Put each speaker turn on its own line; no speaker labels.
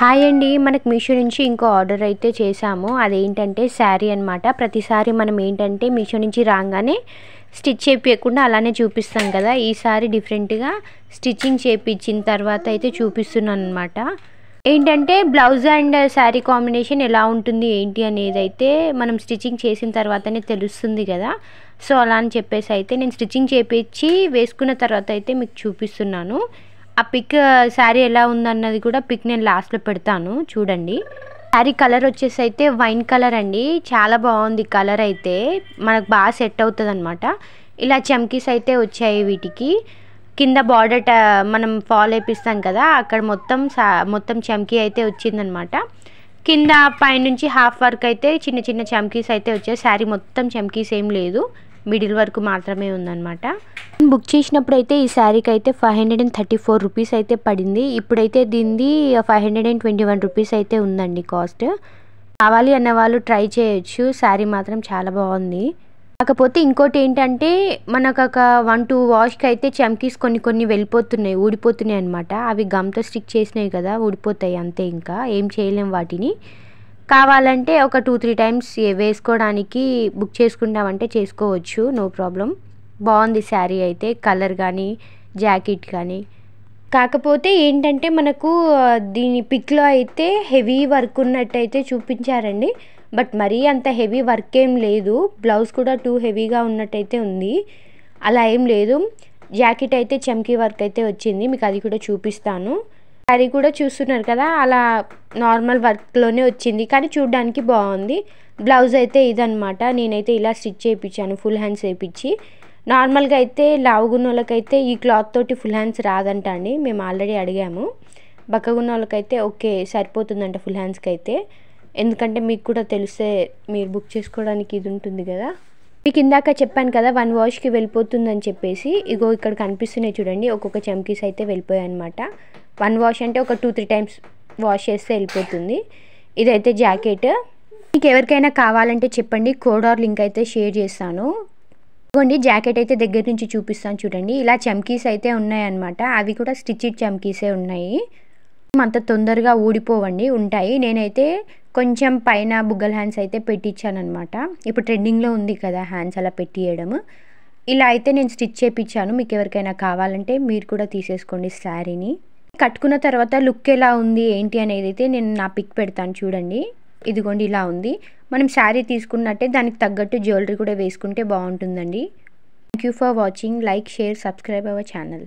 Hi అండి, మనకు మీషో నుంచి ఇంకో ఆర్డర్ అయితే చేసాము. అదేంటంటే శారీ అనమాట. ప్రతిసారి మనం ఏంటంటే మీషో నుంచి రాగానే స్టిచ్ చేయించకుండా అలానే చూపిస్తాం కదా. ఈసారి డిఫరెంట్గా స్టిచ్చింగ్ చేయించిన తర్వాత అయితే చూపిస్తున్నాను అనమాట. ఏంటంటే బ్లౌజ్ అండ్ శారీ కాంబినేషన్ ఎలా ఉంటుంది ఏంటి అనేది అయితే మనం స్టిచ్చింగ్ చేసిన తర్వాతనే తెలుస్తుంది కదా. సో అలా అని చెప్పేసి అయితే నేను స్టిచ్చింగ్ చేయించి వేసుకున్న తర్వాత అయితే మీకు చూపిస్తున్నాను. ఆ పిక్ శారీ ఎలా ఉందన్నది కూడా పిక్ నేను లాస్ట్లో పెడతాను, చూడండి. శారీ కలర్ వచ్చేసి అయితే వైన్ కలర్ అండి. చాలా బాగుంది కలర్ అయితే, మనకు బాగా సెట్ అవుతుంది అనమాట. ఇలా చమ్కీస్ అయితే వచ్చాయి వీటికి. కింద బార్డర్ మనం ఫాల్ వేపిస్తాం కదా, అక్కడ మొత్తం చమ్కీ అయితే వచ్చిందనమాట. కింద పైనుంచి హాఫ్ వర్క్ అయితే చిన్న చిన్న చమ్కీస్ అయితే వచ్చాయి. శారీ మొత్తం చమ్కీస్ ఏం లేదు, మిడిల్ వరకు మాత్రమే ఉందన్నమాట. బుక్ చేసినప్పుడు అయితే ఈ శారీకి అయితే 534 రూపీస్ అయితే పడింది. ఇప్పుడైతే దీనిది 521 రూపీస్ అయితే ఉందండి కాస్ట్. కావాలి అన్న వాళ్ళు ట్రై చేయొచ్చు, శారీ మాత్రం చాలా బాగుంది. కాకపోతే ఇంకోటి ఏంటంటే మనకు ఒక 1-2 వాష్కి అయితే చమ్కీస్ కొన్ని వెళ్ళిపోతున్నాయి, ఊడిపోతున్నాయి అనమాట. అవి గమ్తో స్టిక్ చేసినాయి కదా, ఊడిపోతాయి అంతే, ఇంకా ఏం చేయలేం వాటిని. కావాలంటే ఒక 2-3 టైమ్స్ వేసుకోవడానికి బుక్ చేసుకుంటామంటే చేసుకోవచ్చు, నో ప్రాబ్లం. బాగుంది శారీ అయితే, కలర్ కానీ జాకెట్ కానీ. కాకపోతే ఏంటంటే మనకు దీని పిక్లో అయితే హెవీ వర్క్ ఉన్నట్టయితే చూపించారండి. బట్ మరీ అంత హెవీ వర్క్ ఏం లేదు. బ్లౌజ్ కూడా టూ హెవీగా ఉన్నట్టయితే ఉంది, అలా ఏం లేదు. జాకెట్ అయితే చమ్కీ వర్క్ అయితే వచ్చింది, మీకు అది కూడా చూపిస్తాను. శారీ కూడా చూస్తున్నారు కదా, అలా నార్మల్ వర్క్లోనే వచ్చింది, కానీ చూడడానికి బాగుంది. బ్లౌజ్ అయితే ఇదనమాట. నేనైతే ఇలా స్టిచ్ చేయించాను, ఫుల్ హ్యాండ్స్ వేయించి. నార్మల్గా అయితే లావుగున్న వాళ్ళకైతే ఈ క్లాత్ తోటి ఫుల్ హ్యాండ్స్ రాదంట అండి, మేము ఆల్రెడీ అడిగాము. బక్కగున్న వాళ్ళకైతే ఓకే సరిపోతుందంట ఫుల్ హ్యాండ్స్కి అయితే. ఎందుకంటే మీకు కూడా తెలిసే, మీరు బుక్ చేసుకోవడానికి ఇది ఉంటుంది కదా. మీకు ఇందాక చెప్పాను కదా 1 వాష్కి వెళ్ళిపోతుందని చెప్పేసి. ఇగో ఇక్కడ కనిపిస్తున్నాయి చూడండి, ఒక్కొక్క చమ్కీస్ అయితే వెళ్ళిపోయాయి అనమాట. 1 వాష్ అంటే ఒక 2-3 టైమ్స్ వాష్ చేస్తే వెళ్ళిపోతుంది. ఇదైతే జాకెట్. మీకు ఎవరికైనా కావాలంటే చెప్పండి, కోడ్ ఆర్ లింక్ అయితే షేర్ చేస్తాను. ఇదిగోండి జాకెట్ అయితే దగ్గర నుంచి చూపిస్తాను చూడండి. ఇలా చమ్కీస్ అయితే ఉన్నాయన్నమాట, అవి కూడా స్టిచ్డ్ చమ్కీసే ఉన్నాయి. అంత తొందరగా ఊడిపోవండి, ఉంటాయి. నేనైతే కొంచెం పైన బుగ్గల హ్యాండ్స్ అయితే పెట్టించాను అనమాట. ఇప్పుడు ట్రెండింగ్లో ఉంది కదా హ్యాండ్స్ అలా పెట్టియడం. ఇలా అయితే నేను స్టిచ్ చేయించాను. మీకు ఎవరికైనా కావాలంటే మీరు కూడా తీసేసుకోండి శారీని. కట్టుకున్న తర్వాత లుక్ ఎలా ఉంది ఏంటి అనేది అయితే నేను నా పిక్ పెడతాను చూడండి. ఇదిగోండి ఇలా ఉంది. మనం శారీ తీసుకున్నట్టే దానికి తగ్గట్టు జ్యువెలరీ కూడా వేసుకుంటే బాగుంటుందండి. Thank you for watching. Like, share, subscribe our channel.